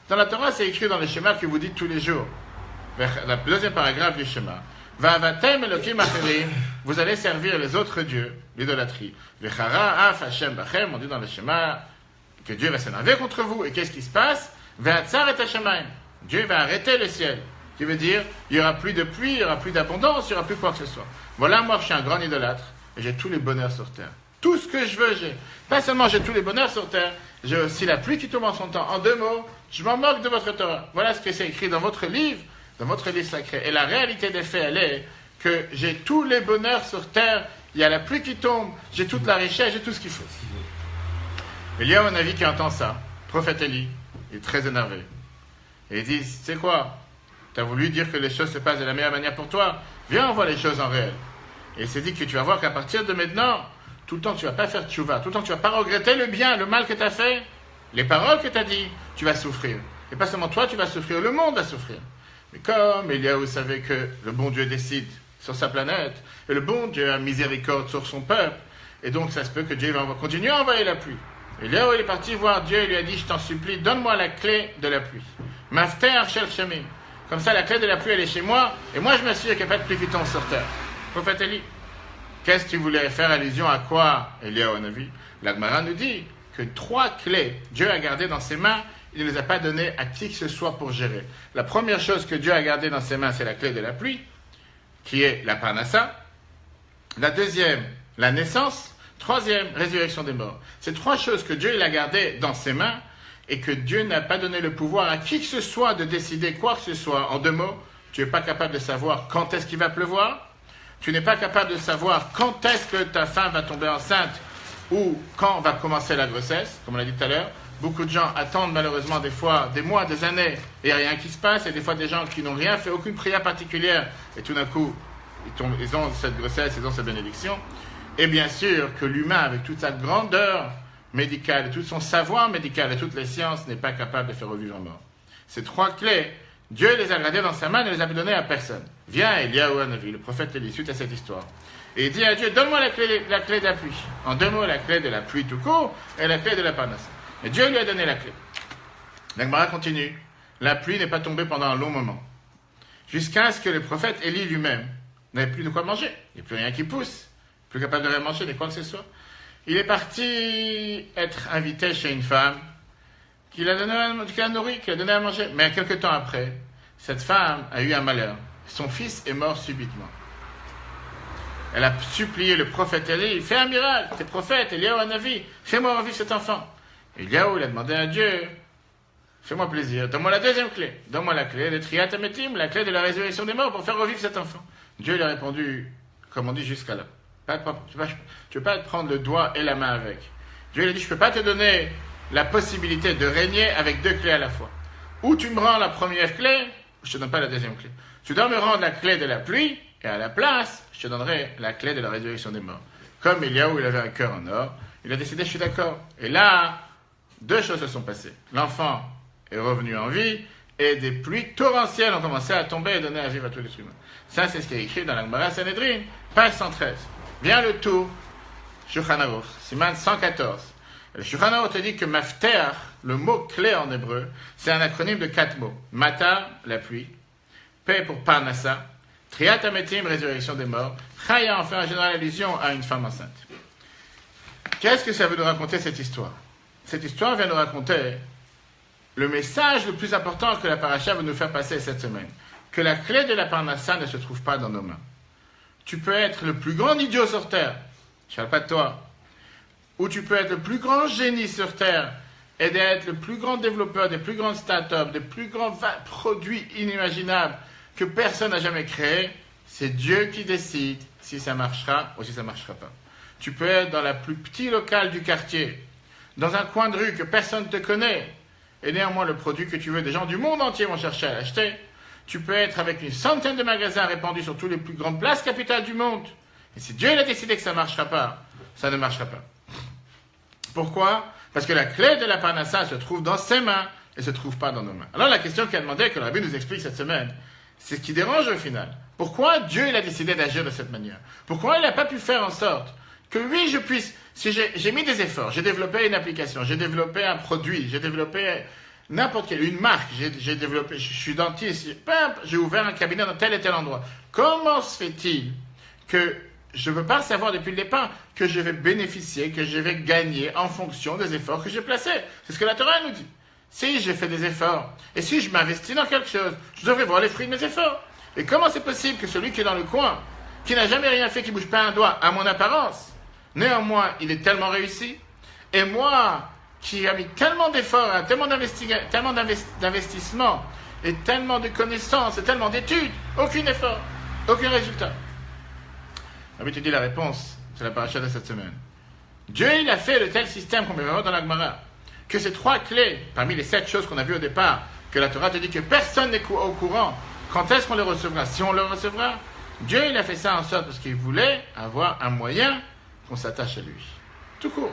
dans la Torah, c'est écrit dans le schéma que vous dites tous les jours, vers le deuxième paragraphe du schéma. Va'avatem Elokim acherim, vous allez servir les autres dieux, l'idolâtrie. Vechara af Hashem bachem, on dit dans le schéma que Dieu va s'énerver contre vous. Et qu'est-ce qui se passe? Ve'atzar et Hashemayim, Dieu va arrêter le ciel. Qui veut dire, il n'y aura plus de pluie, il n'y aura plus d'abondance, il n'y aura plus quoi que ce soit. Voilà, moi je suis un grand idolâtre et j'ai tous les bonheurs sur terre. Tout ce que je veux, j'ai. Pas seulement j'ai tous les bonheurs sur terre, j'ai aussi la pluie qui tombe en son temps. En deux mots, je m'en moque de votre Torah. Voilà ce que c'est écrit dans votre livre sacré. Et la réalité des faits, elle est que j'ai tous les bonheurs sur terre, il y a la pluie qui tombe, j'ai toute la richesse, j'ai tout ce qu'il faut. Il y a un avis qui entend ça, prophète Élie, il est très énervé. Et il dit, c'est quoi? Tu as voulu dire que les choses se passent de la meilleure manière pour toi? Viens, on voit les choses en réel. Et il s'est dit que tu vas voir qu'à partir de maintenant, tout le temps tu ne vas pas faire tchouva, tout le temps tu ne vas pas regretter le bien, le mal que tu as fait, les paroles que tu as dit, tu vas souffrir. Et pas seulement toi, tu vas souffrir, le monde va souffrir. Mais comme Eliyahu savait que le bon Dieu décide sur sa planète, et le bon Dieu a miséricorde sur son peuple, et donc ça se peut que Dieu va continuer à envoyer la pluie. Eliyahu il est parti voir Dieu, il lui a dit, je t'en supplie, donne-moi la clé de la pluie. Mafter shel shemim. Comme ça, la clé de la pluie, elle est chez moi, et moi je m'assure qu'il n'y a pas de pluie qui tombe sur terre. Prophète Élie, qu'est-ce que tu voulais faire allusion à quoi, Eliyahu Hanavi? La Gemara nous dit que 3 clés, Dieu a gardées dans ses mains, il ne les a pas données à qui que ce soit pour gérer. La première chose que Dieu a gardée dans ses mains, c'est la clé de la pluie, qui est la Parnassa. La deuxième, la naissance. Troisième, résurrection des morts. Ces 3 choses que Dieu il a gardées dans ses mains et que Dieu n'a pas donné le pouvoir à qui que ce soit de décider quoi que ce soit. En 2 mots, tu n'es pas capable de savoir quand est-ce qu'il va pleuvoir. Tu n'es pas capable de savoir quand est-ce que ta femme va tomber enceinte ou quand va commencer la grossesse, comme on l'a dit tout à l'heure. Beaucoup de gens attendent malheureusement des fois des mois, des années, et il n'y a rien qui se passe. Et des fois des gens qui n'ont rien fait, aucune prière particulière, et tout d'un coup, ils ont cette grossesse, ils ont cette bénédiction. Et bien sûr que l'humain, avec toute sa grandeur médicale, et tout son savoir médical, et toutes les sciences, n'est pas capable de faire revivre un mort. Ces 3 clés, Dieu les a gardées dans sa main, ne les a données à personne. Vient Eliyahu Hanavi, le prophète Élie, suite à cette histoire. Et il dit à Dieu, donne-moi la clé de la pluie. En 2 mots, la clé de la pluie tout court, et la clé de la Parnassa. Et Dieu lui a donné la clé. La Gemara continue. La pluie n'est pas tombée pendant un long moment. Jusqu'à ce que le prophète Élie lui-même n'avait plus de quoi manger. Il n'y a plus rien qui pousse. Plus capable de rien manger, ni quoi que ce soit. Il est parti être invité chez une femme qui l'a nourri, qui l'a donné à manger. Mais quelques temps après, cette femme a eu un malheur. Son fils est mort subitement. Elle a supplié le prophète Élie, fais un miracle, t'es prophète, Eliyahu Hanavi, fais-moi revivre cet enfant. Eliyahu, il a demandé à Dieu, fais-moi plaisir, donne-moi la deuxième clé, donne-moi la clé de Triat Ametim, la clé de la résurrection des morts pour faire revivre cet enfant. Dieu lui a répondu, comme on dit jusqu'à là. Tu ne peux pas te prendre le doigt et la main avec. Dieu lui a dit, je ne peux pas te donner la possibilité de régner avec deux clés à la fois. Ou tu me rends la première clé, ou je ne te donne pas la deuxième clé. Tu dois me rendre la clé de la pluie, et à la place, je te donnerai la clé de la résurrection des morts. Comme Eliyahu, il avait un cœur en or, il a décidé, je suis d'accord. Et là, deux choses se sont passées. L'enfant est revenu en vie, et des pluies torrentielles ont commencé à tomber et donner à vivre à tous les humains. Ça, c'est ce qui est écrit dans la Gemara Sanhedrin, page 113. Vient le tour, Shulchan Aruch, Siman 114. Le Shulchan Aruch te dit que Mafter, le mot clé en hébreu, c'est un acronyme de 4 mots. Mata, la pluie. P pour Parnassa. Triat Ametim, résurrection des morts. Chaya en fait en général allusion à une femme enceinte. Qu'est-ce que ça veut nous raconter cette histoire? Cette histoire vient nous raconter le message le plus important que la paracha veut nous faire passer cette semaine. Que la clé de la Parnassa ne se trouve pas dans nos mains. Tu peux être le plus grand idiot sur terre, je ne parle pas de toi, ou tu peux être le plus grand génie sur terre et d'être le plus grand développeur des plus grandes startups, des plus grands produits inimaginables que personne n'a jamais créés. C'est Dieu qui décide si ça marchera ou si ça ne marchera pas. Tu peux être dans la plus petite locale du quartier, dans un coin de rue que personne ne te connaît, et néanmoins le produit que tu veux, des gens du monde entier vont chercher à l'acheter. Tu peux être avec une centaine de magasins répandus sur toutes les plus grandes places capitales du monde. Et si Dieu a décidé que ça ne marchera pas, ça ne marchera pas. Pourquoi? Parce que la clé de la Parnassa se trouve dans ses mains et ne se trouve pas dans nos mains. Alors la question qu'il a demandé, que le Rabbi nous explique cette semaine, c'est ce qui dérange au final. Pourquoi Dieu il a décidé d'agir de cette manière? Pourquoi il n'a pas pu faire en sorte que oui, je puisse... Si j'ai mis des efforts, j'ai développé une application, j'ai développé un produit, j'ai développé n'importe quelle, une marque, j'ai développé, je suis dentiste, j'ai ouvert un cabinet dans tel et tel endroit. Comment se fait-il que je ne peux pas savoir depuis le départ que je vais bénéficier, que je vais gagner en fonction des efforts que j'ai placés? C'est ce que la Torah nous dit. Si j'ai fait des efforts, et si je m'investis dans quelque chose, je devrais voir les fruits de mes efforts. Et comment c'est possible que celui qui est dans le coin, qui n'a jamais rien fait, qui ne bouge pas un doigt, à mon apparence, néanmoins, il est tellement réussi, et moi, qui a mis tellement d'efforts, tellement d'investissement, et tellement de connaissances, et tellement d'études, aucun effort, aucun résultat. Rabbi te dit la réponse, c'est la paracha de cette semaine. Dieu, il a fait de tel système qu'on peut voir dans la Gemara, que ces 3 clés, parmi les 7 choses qu'on a vues au départ, que la Torah te dit que personne n'est au courant, quand est-ce qu'on les recevra? Si on les recevra, Dieu, il a fait ça en sorte parce qu'il voulait avoir un moyen qu'on s'attache à lui. Tout court.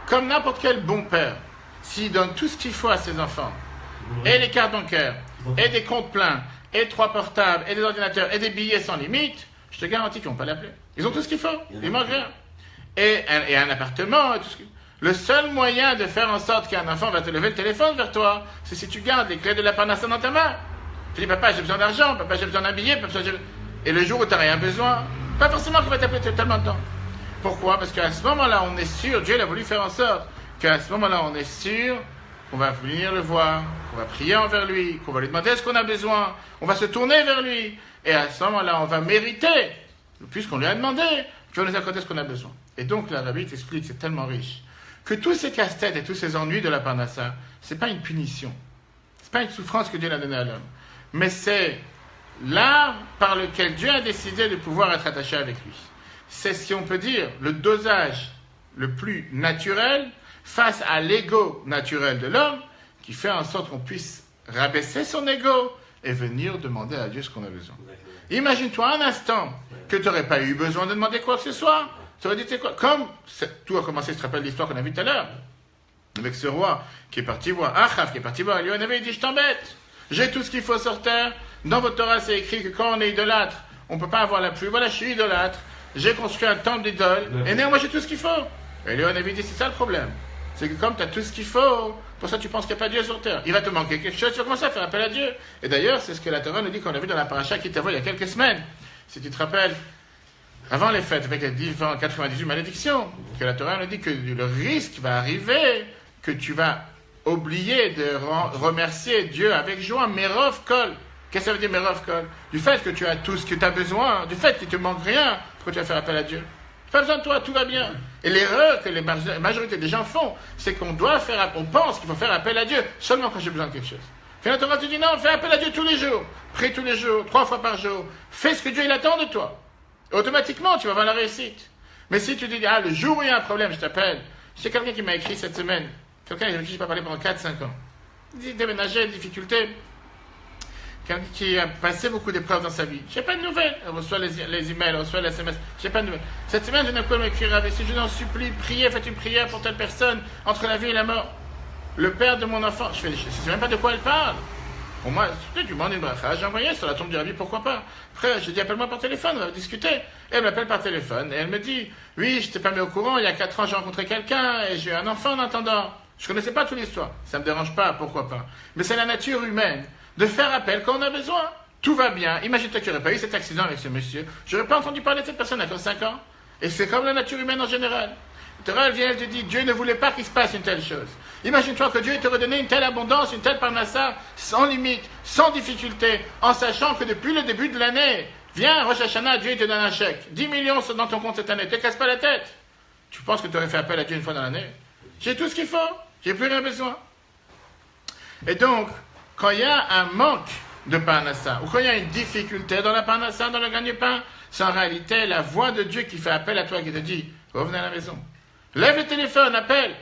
Comme n'importe quel bon père, s'il donne tout ce qu'il faut à ses enfants, et les cartes bancaires, et des comptes pleins, et 3 portables, et des ordinateurs, et des billets sans limite, je te garantis qu'ils ne vont pas l'appeler. Ils ont tout ce qu'il faut, il manque rien. Et un appartement, et tout ce que... Le seul moyen de faire en sorte qu'un enfant va te lever le téléphone vers toi, c'est si tu gardes les clés de la Parnassa dans ta main. Tu dis, papa, j'ai besoin d'argent, papa, j'ai besoin d'un billet, papa, et le jour où tu n'as rien besoin, pas forcément qu'il va t'appeler tellement de temps. Pourquoi? Parce qu'à ce moment-là, on est sûr, Dieu il a voulu faire en sorte qu'à ce moment-là, on est sûr qu'on va venir le voir, qu'on va prier envers lui, qu'on va lui demander ce qu'on a besoin, on va se tourner vers lui, et à ce moment-là, on va mériter, puisqu'on lui a demandé, qu'il va nous accorder ce qu'on a besoin. Et donc, la Rabbi t'explique, c'est tellement riche, que tous ces casse-têtes et tous ces ennuis de la Parnassa, ce n'est pas une punition, ce n'est pas une souffrance que Dieu a donnée à l'homme, mais c'est l'art par lequel Dieu a décidé de pouvoir être attaché avec lui. C'est ce qu'on peut dire, le dosage le plus naturel face à l'ego naturel de l'homme, qui fait en sorte qu'on puisse rabaisser son ego et venir demander à Dieu ce qu'on a besoin. Imagine-toi un instant que tu n'aurais pas eu besoin de demander quoi que ce soit. Tu aurais dit, tu sais quoi, comme tout a commencé, je te rappelle l'histoire qu'on a vue tout à l'heure, avec ce roi qui est parti voir Achav, qui est parti voir Eliyahu Hanavi, il dit, je t'embête, j'ai tout ce qu'il faut sur terre. Dans votre Torah, c'est écrit que quand on est idolâtre, on ne peut pas avoir la pluie. Voilà, je suis idolâtre. J'ai construit un temple d'idole, et néanmoins j'ai tout ce qu'il faut. Et Eliyahu Hanavi dit, c'est ça le problème. C'est que comme tu as tout ce qu'il faut, pour ça tu penses qu'il n'y a pas Dieu sur terre. Il va te manquer quelque chose, tu vas commencer à faire appel à Dieu. Et d'ailleurs, c'est ce que la Torah nous dit qu'on a vu dans la paracha qui t'avoue il y a quelques semaines. Si tu te rappelles, avant les fêtes, avec les 98 malédictions, que la Torah nous dit que le risque va arriver, que tu vas oublier de remercier Dieu avec joie, Merov Kol. Qu'est-ce que ça veut dire, Merov Kol? Du fait que tu as tout ce que tu as besoin, du fait qu'il ne te manque rien, pourquoi tu vas faire appel à Dieu? Pas besoin de toi, tout va bien. Et l'erreur que la majorité des gens font, c'est qu'on on pense qu'il faut faire appel à Dieu seulement quand j'ai besoin de quelque chose. Finalement, Torah te dit non, fais appel à Dieu tous les jours, prie tous les jours, 3 fois par jour, fais ce que Dieu il attend de toi. Et automatiquement, tu vas avoir la réussite. Mais si tu dis, le jour où il y a un problème, je t'appelle. J'ai quelqu'un qui m'a écrit cette semaine, quelqu'un avec qui je n'ai pas parlé pendant 4-5 ans. Il dit déménager, difficulté. Quelqu'un qui a passé beaucoup d'épreuves dans sa vie. Je n'ai pas de nouvelles. Elle reçoit les emails, elle reçoit les SMS. Je n'ai pas de nouvelles. Cette semaine, je n'ai pas m'écrire avec si je n'en supplie, priez, faites une prière pour telle personne entre la vie et la mort. Le père de mon enfant. Je ne sais même pas de quoi elle parle. Pour moi, tu demandes une bracha. J'ai envoyé sur la tombe du rabbi, pourquoi pas. Après, je dis appelle-moi par téléphone, on va discuter. Et elle m'appelle par téléphone et elle me dit oui, je t'ai pas mis au courant, il y a 4 ans, j'ai rencontré quelqu'un et j'ai eu un enfant en attendant. Je ne connaissais pas toute l'histoire. Ça ne me dérange pas, pourquoi pas. Mais c'est la nature humaine de faire appel quand on a besoin. Tout va bien. Imagine-toi qu'il n'y aurait pas eu cet accident avec ce monsieur. Je n'aurais pas entendu parler de cette personne à 5 ans. Et c'est comme la nature humaine en général. Elle vient, elle te dit, Dieu ne voulait pas qu'il se passe une telle chose. Imagine-toi que Dieu te redonnait une telle abondance, une telle parnassa, sans limite, sans difficulté, en sachant que depuis le début de l'année, viens, Rosh Hashanah, Dieu te donne un chèque. 10 millions sont dans ton compte cette année. Ne te casse pas la tête. Tu penses que tu aurais fait appel à Dieu une fois dans l'année? J'ai tout ce qu'il faut. J'ai plus rien besoin. Et donc, quand il y a un manque de parnassa, ou quand il y a une difficulté dans la parnassa, dans le gagne-pain, c'est en réalité la voix de Dieu qui fait appel à toi, qui te dit, revenez à la maison. Lève le téléphone, appelle.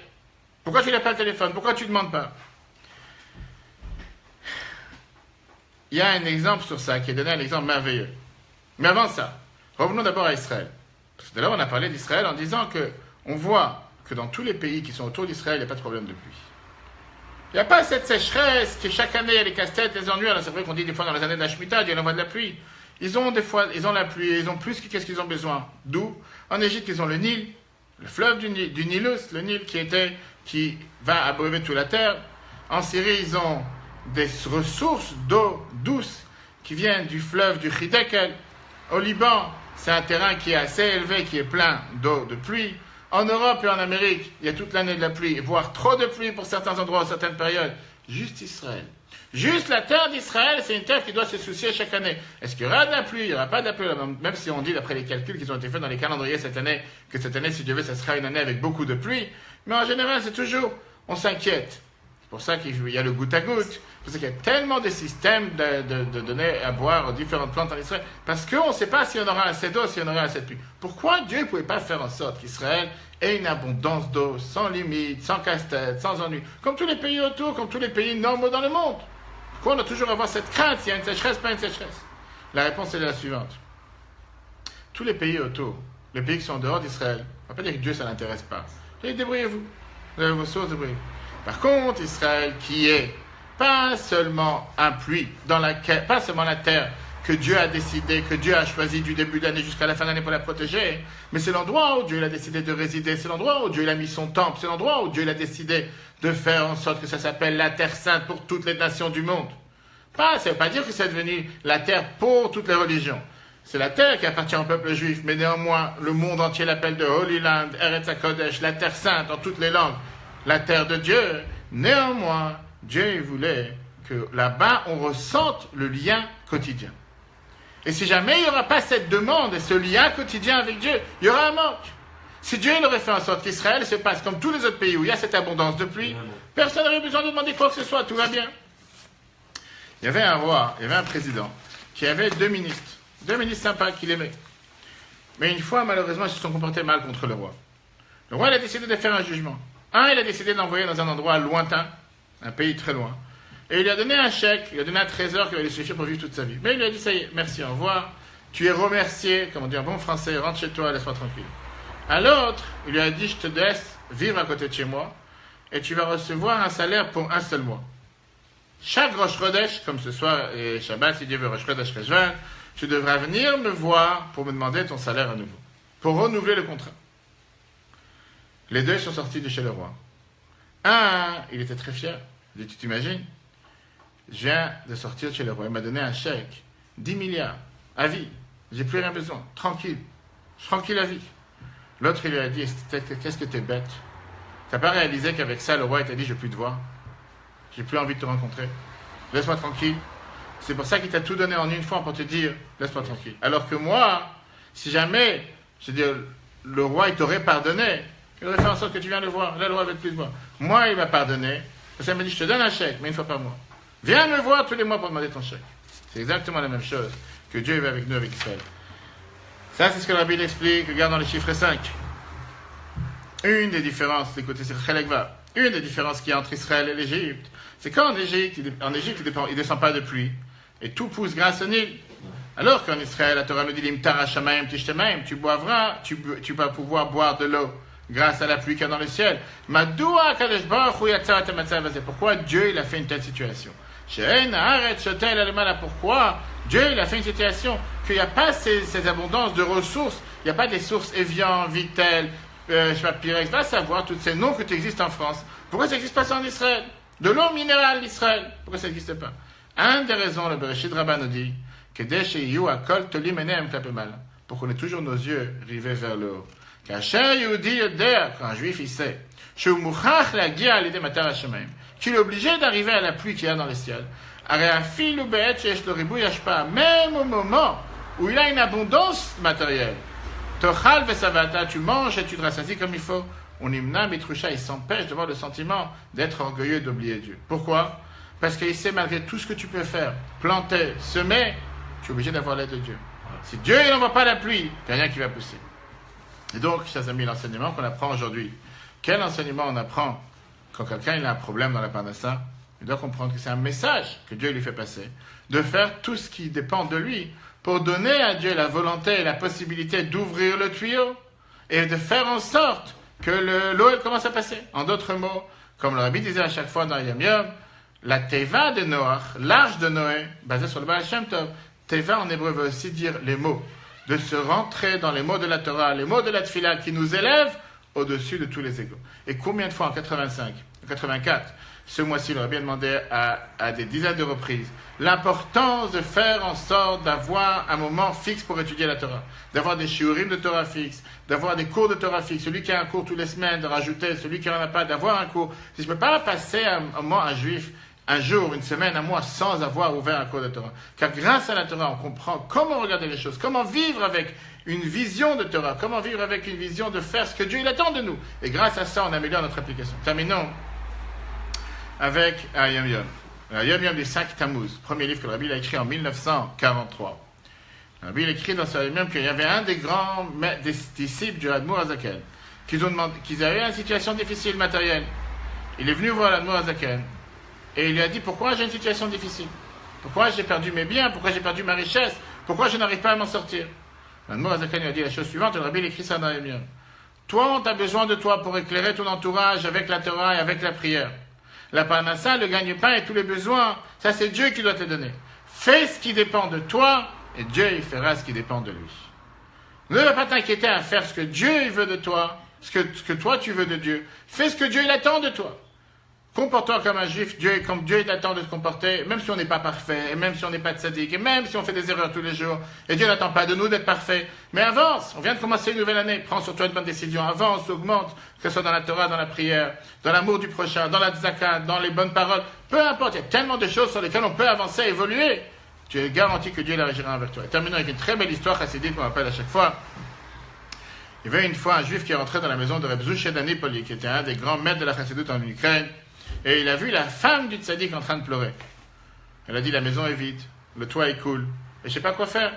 Pourquoi tu n'as pas le téléphone? Pourquoi tu ne demandes pas? Il y a un exemple sur ça, qui est donné un exemple merveilleux. Mais avant ça, revenons d'abord à Israël. Parce que tout à l'heure, on a parlé d'Israël en disant que on voit que dans tous les pays qui sont autour d'Israël, il n'y a pas de problème de pluie. Il n'y a pas cette sécheresse qui chaque année, il y a les casse-têtes, les ennuis. Alors c'est vrai qu'on dit des fois dans les années de la Shemitah, Dieu envoie de la pluie. Ils ont la pluie, ils ont plus qu'est-ce qu'ils ont besoin. D'où? En Égypte, ils ont le Nil, le fleuve du Nilus, le Nil qui va abreuver toute la terre. En Syrie, ils ont des ressources d'eau douce qui viennent du fleuve du Hidekel. Au Liban, c'est un terrain qui est assez élevé, qui est plein d'eau de pluie. En Europe et en Amérique, il y a toute l'année de la pluie, voire trop de pluie pour certains endroits, à certaines périodes. Juste Israël. Juste la terre d'Israël, c'est une terre qui doit se soucier chaque année. Est-ce qu'il y aura de la pluie? Il n'y aura pas de la pluie. Même si on dit, d'après les calculs qui ont été faits dans les calendriers cette année, que cette année, si Dieu veut, ça sera une année avec beaucoup de pluie. Mais en général, c'est toujours, on s'inquiète. C'est pour ça qu'il y a le goutte à goutte. C'est pour ça qu'il y a tellement de systèmes de donner à boire aux différentes plantes en Israël. Parce qu'on ne sait pas si on aura assez d'eau, si on aura assez de pluie. Pourquoi Dieu ne pouvait pas faire en sorte qu'Israël ait une abondance d'eau, sans limite, sans casse-tête, sans ennui, comme tous les pays autour, comme tous les pays normaux dans le monde? Pourquoi on doit toujours avoir cette crainte s'il y a une sécheresse, pas une sécheresse? La réponse est la suivante. Tous les pays autour, les pays qui sont en dehors d'Israël, on ne va pas dire que Dieu, ça ne l'intéresse pas. Débrouillez-vous. Vous avez vos sources, débrouillez-vous. Par contre, Israël, qui est pas seulement un puits, pas seulement la terre que Dieu a décidé, que Dieu a choisi du début de l'année jusqu'à la fin de l'année pour la protéger, mais c'est l'endroit où Dieu a décidé de résider, c'est l'endroit où Dieu a mis son temple, c'est l'endroit où Dieu a décidé de faire en sorte que ça s'appelle la terre sainte pour toutes les nations du monde. Ça ne veut pas dire que c'est devenu la terre pour toutes les religions. C'est la terre qui appartient au peuple juif, mais néanmoins, le monde entier l'appelle de Holy Land, Eretz HaKodesh, la terre sainte en toutes les langues, la terre de Dieu. Néanmoins, Dieu voulait que là-bas, on ressente le lien quotidien. Et si jamais il n'y aura pas cette demande et ce lien quotidien avec Dieu, il y aura un manque. Si Dieu aurait fait en sorte qu'Israël se passe comme tous les autres pays où il y a cette abondance de pluie, personne n'aurait besoin de demander quoi que ce soit, tout va bien. Il y avait un roi, il y avait un président, qui avait 2 ministres sympas qu'il aimait. Mais une fois, malheureusement, ils se sont comportés mal contre le roi. Le roi, il a décidé de faire un jugement. Il a décidé de l'envoyer dans un endroit lointain, un pays très loin. Et il lui a donné un chèque, il lui a donné un trésor qui va lui suffire pour vivre toute sa vie. Mais il lui a dit, ça y est, merci, au revoir. Tu es remercié, comme on dit en bon français, rentre chez toi, laisse-moi tranquille. À l'autre, il lui a dit, je te laisse vivre à côté de chez moi, et tu vas recevoir un salaire pour un seul mois. Chaque Rosh Chodesh, comme ce soir, et Shabbat, si Dieu veut, Rosh Chodesh Reshvan, tu devras venir me voir pour me demander ton salaire à nouveau, pour renouveler le contrat. Les 2 sont sortis de chez le roi. Il était très fier. Il dit, tu t'imagines? Je viens de sortir de chez le roi. Il m'a donné un chèque. 10 milliards. À vie. J'ai plus rien besoin. Tranquille. Tranquille à vie. L'autre, il lui a dit, qu'est-ce que t'es bête? T'as pas réalisé qu'avec ça, le roi t'a dit, je vais plus te voir. J'ai plus envie de te rencontrer. Laisse-moi tranquille. C'est pour ça qu'il t'a tout donné en une fois pour te dire, laisse-moi tranquille. Alors que moi, si jamais, je veux dire, le roi, il t'aurait pardonné, il aurait fait en sorte que tu viennes le voir. Là, le roi veut plus te voir. Moi, il m'a pardonné. Ça m'a dit, je te donne un chèque, mais une fois par mois. Viens me voir tous les mois pour demander ton chèque. C'est exactement la même chose que Dieu veut avec nous, avec Israël. Ça, c'est ce que la Bible explique. Regarde dans les chiffres 5. Une des différences, écoutez, c'est Chelekva. Une des différences qu'il y a entre Israël et l'Égypte, c'est qu'en Égypte, il ne descend pas de pluie. Et tout pousse grâce au Nil. Alors qu'en Israël, la Torah nous dit, tu boivras, tu vas pouvoir boire de l'eau grâce à la pluie qu'il y a dans le ciel. Pourquoi Dieu il a fait une telle situation? Pourquoi Dieu il a fait une situation qu'il n'y a pas ces abondances de ressources, il n'y a pas des sources Evian, Vitel, Pyrex, va savoir toutes ces noms qui existent en France. Pourquoi ça n'existe pas ça en Israël? De l'eau minérale d'Israël, pourquoi ça n'existe pas? Un des raisons, le Bereshit Rabbah nous dit que pour qu'on ait toujours nos yeux rivés vers le haut. Quand un juif il sait qu'il est obligé d'arriver à la pluie qu'il y a dans le ciel, même au moment où il a une abondance matérielle, tu manges et tu te rassasies comme il faut. Il s'empêche d'avoir le sentiment d'être orgueilleux, d'oublier Dieu. Pourquoi? Parce qu'il sait malgré tout ce que tu peux faire, planter, semer, tu es obligé d'avoir l'aide de Dieu. Si Dieu n'envoie pas la pluie, il n'y a rien qui va pousser. Et donc, chers amis, l'enseignement qu'on apprend aujourd'hui, quel enseignement on apprend quand quelqu'un il a un problème dans la parnassa? Il doit comprendre que c'est un message que Dieu lui fait passer, de faire tout ce qui dépend de lui, pour donner à Dieu la volonté et la possibilité d'ouvrir le tuyau, et de faire en sorte que l'eau elle commence à passer. En d'autres mots, comme le Rabbi disait à chaque fois dans Yom Yom, la Teva de Noach, l'arche de Noé, basée sur le Baal Shem Tov, Teva en hébreu veut aussi dire les mots, de se rentrer dans les mots de la Torah, les mots de la Tfila qui nous élèvent au-dessus de tous les égaux. Et combien de fois en 84, ce mois-ci, il aurait bien demandé à des dizaines de reprises l'importance de faire en sorte d'avoir un moment fixe pour étudier la Torah, d'avoir des shiurim de Torah fixes, d'avoir des cours de Torah fixes, celui qui a un cours tous les semaines, de rajouter, celui qui n'en a pas, d'avoir un cours. Si je ne peux pas passer un juif, un jour, une semaine, un mois, sans avoir ouvert un cours de Torah. Car grâce à la Torah, on comprend comment regarder les choses, comment vivre avec une vision de Torah, comment vivre avec une vision de faire ce que Dieu il attend de nous. Et grâce à ça, on améliore notre application. Terminons avec Yom Yom. Yom Yom des 5 Tammuz, premier livre que le Rabbi a écrit en 1943. Le Rabbi a écrit dans ce Yom Yom qu'il y avait un des grands disciples du Admour Hazaken qu'ils avaient une situation difficile matérielle. Il est venu voir l'Admour Hazaken et il lui a dit: pourquoi j'ai une situation difficile? Pourquoi j'ai perdu mes biens? Pourquoi j'ai perdu ma richesse? Pourquoi je n'arrive pas à m'en sortir? L'Admour Hazaken lui a dit la chose suivante, et le Rabbi écrit ça dans Yom Yom. Toi, on a besoin de toi pour éclairer ton entourage avec la Torah et avec la prière. La parnassa, le gagne-pain et tous les besoins, ça c'est Dieu qui doit te les donner. Fais ce qui dépend de toi et Dieu il fera ce qui dépend de lui. Ne va pas t'inquiéter à faire ce que Dieu il veut de toi, ce que toi tu veux de Dieu. Fais ce que Dieu il attend de toi. Comporte-toi comme un juif, comme Dieu il attend de se comporter, même si on n'est pas parfait, et même si on n'est pas tzaddik, et même si on fait des erreurs tous les jours. Et Dieu n'attend pas de nous d'être parfaits. Mais avance, on vient de commencer une nouvelle année. Prends sur toi une bonne décision, avance, augmente, que ce soit dans la Torah, dans la prière, dans l'amour du prochain, dans la tzaka, dans les bonnes paroles. Peu importe, il y a tellement de choses sur lesquelles on peut avancer, évoluer. Tu es garanti que Dieu il agira avec toi. Et terminons avec une très belle histoire chassidique qu'on rappelle à chaque fois. Il y avait une fois un juif qui est rentré dans la maison de Reb Zouché d'Anipoli, qui était un des grands maîtres de la chassidoute en Ukraine. Et il a vu la femme du tzaddik en train de pleurer. Elle a dit: la maison est vide, le toit est cool, et je ne sais pas quoi faire.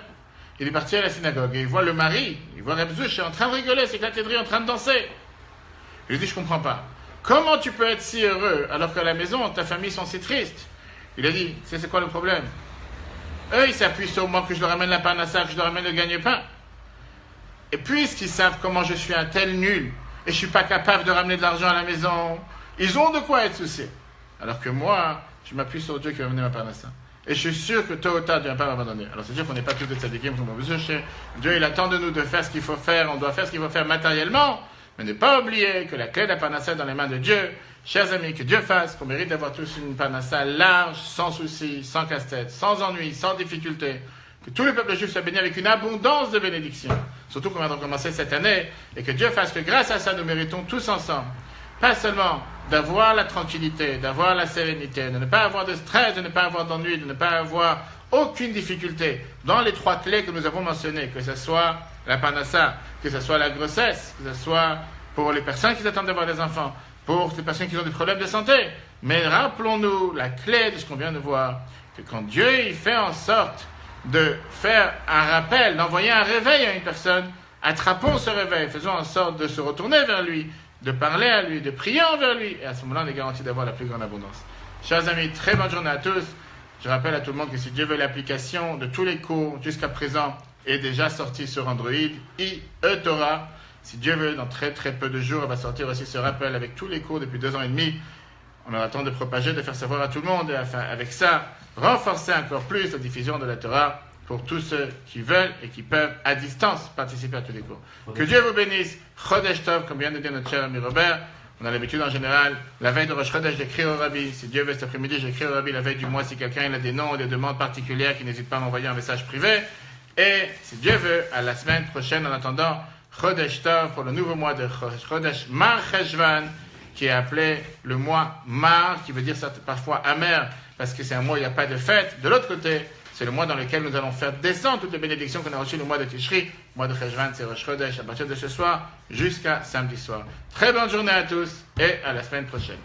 Il est parti à la synagogue et il voit le mari, il voit Reb Zouch en train de rigoler, s'éclater de rire, en train de danser. Il lui dit: je ne comprends pas. Comment tu peux être si heureux alors qu'à la maison, ta famille sont si tristes? Il a dit: c'est quoi le problème? Eux, ils s'appuient sur moi que je leur amène la parnassa, que je leur amène le gagne-pain. Et puisqu'ils savent comment je suis un tel nul, et je ne suis pas capable de ramener de l'argent à la maison, ils ont de quoi être souciés. Alors que moi, je m'appuie sur Dieu qui va mener ma parnassa. Et je suis sûr que tôt ou tard, Dieu ne va pas m'abandonner. Alors c'est sûr qu'on n'est pas tous des tzadikim, Dieu il attend de nous de faire ce qu'il faut faire, on doit faire ce qu'il faut faire matériellement, mais ne pas oublier que la clé de la parnassa est dans les mains de Dieu. Chers amis, que Dieu fasse qu'on mérite d'avoir tous une parnassa large, sans soucis, sans casse-tête, sans ennui, sans difficulté. Que tout le peuple juif soit béni avec une abondance de bénédictions. Surtout qu'on vient de commencer cette année, et que Dieu fasse que grâce à ça, nous méritons tous ensemble, pas seulement d'avoir la tranquillité, d'avoir la sérénité, de ne pas avoir de stress, de ne pas avoir d'ennui, de ne pas avoir aucune difficulté dans les 3 clés que nous avons mentionnées, que ce soit la parnassa, que ce soit la grossesse, que ce soit pour les personnes qui attendent d'avoir des enfants, pour les personnes qui ont des problèmes de santé. Mais rappelons-nous la clé de ce qu'on vient de voir, que quand Dieu il fait en sorte de faire un rappel, d'envoyer un réveil à une personne, attrapons ce réveil, faisons en sorte de se retourner vers lui, de parler à lui, de prier envers lui, et à ce moment-là, on est garanti d'avoir la plus grande abondance. Chers amis, très bonne journée à tous. Je rappelle à tout le monde que si Dieu veut, l'application de tous les cours jusqu'à présent est déjà sortie sur Android, e-Torah. Si Dieu veut, dans très très peu de jours, elle va sortir aussi ce rappel avec tous les cours depuis 2 ans et demi. On aura le temps de propager, de faire savoir à tout le monde, et afin, avec ça, renforcer encore plus la diffusion de la Torah pour tous ceux qui veulent et qui peuvent à distance participer à tous les cours. Que Dieu vous bénisse. Chodesh Tov, comme vient de dire notre cher ami Robert. On a l'habitude en général, la veille de Rosh Chodesh, d'écrire au Rabbi. Si Dieu veut, cet après-midi, j'écris au Rabbi la veille du mois. Si quelqu'un a des noms ou des demandes particulières, qu'il n'hésite pas à m'envoyer un message privé. Et si Dieu veut, à la semaine prochaine, en attendant, Chodesh Tov pour le nouveau mois de Chodesh Mar Cheshvan, qui est appelé le mois Mar, qui veut dire parfois amer, parce que c'est un mois où il n'y a pas de fête. De l'autre côté, c'est le mois dans lequel nous allons faire descendre toutes les bénédictions qu'on a reçues le mois de Tishri. Le mois de Cheshvan, c'est Rosh Chodesh, à partir de ce soir jusqu'à samedi soir. Très bonne journée à tous et à la semaine prochaine.